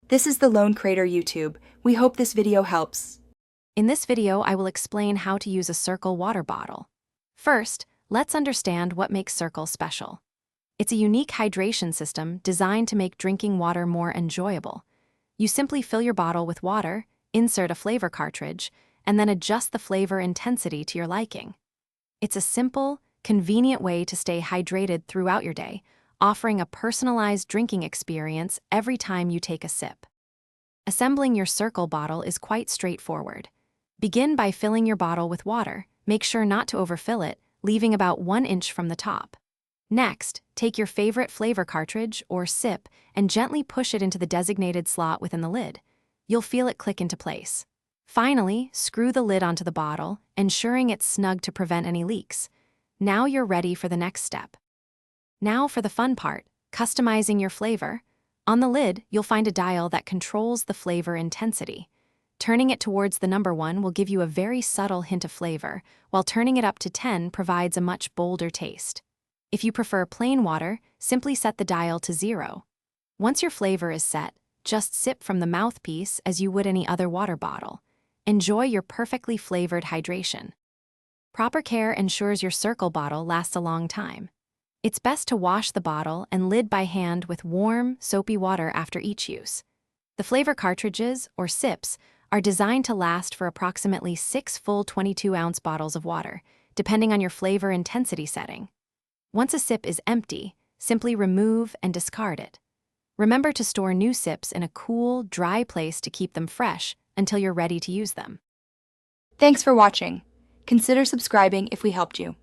This is the Lone Crater YouTube. We hope this video helps. In this video, I will explain how to use a Cirkul water bottle. First, let's understand what makes Cirkul special. It's a unique hydration system designed to make drinking water more enjoyable. You simply fill your bottle with water, insert a flavor cartridge, and then adjust the flavor intensity to your liking. It's a simple, convenient way to stay hydrated throughout your day, offering a personalized drinking experience every time you take a sip. Assembling your Cirkul bottle is quite straightforward. Begin by filling your bottle with water. Make sure not to overfill it, leaving about 1 inch from the top. Next, take your favorite flavor cartridge or sip and gently push it into the designated slot within the lid. You'll feel it click into place. Finally, screw the lid onto the bottle, ensuring it's snug to prevent any leaks. Now you're ready for the next step. Now for the fun part, customizing your flavor. On the lid, you'll find a dial that controls the flavor intensity. Turning it towards the number 1 will give you a very subtle hint of flavor, while turning it up to 10 provides a much bolder taste. If you prefer plain water, simply set the dial to 0. Once your flavor is set, just sip from the mouthpiece as you would any other water bottle. Enjoy your perfectly flavored hydration. Proper care ensures your Cirkul bottle lasts a long time. It's best to wash the bottle and lid by hand with warm, soapy water after each use. The flavor cartridges, or sips, are designed to last for approximately 6 full 22-ounce bottles of water, depending on your flavor intensity setting. Once a sip is empty, simply remove and discard it. Remember to store new sips in a cool, dry place to keep them fresh until you're ready to use them. Thanks for watching. Consider subscribing if we helped you.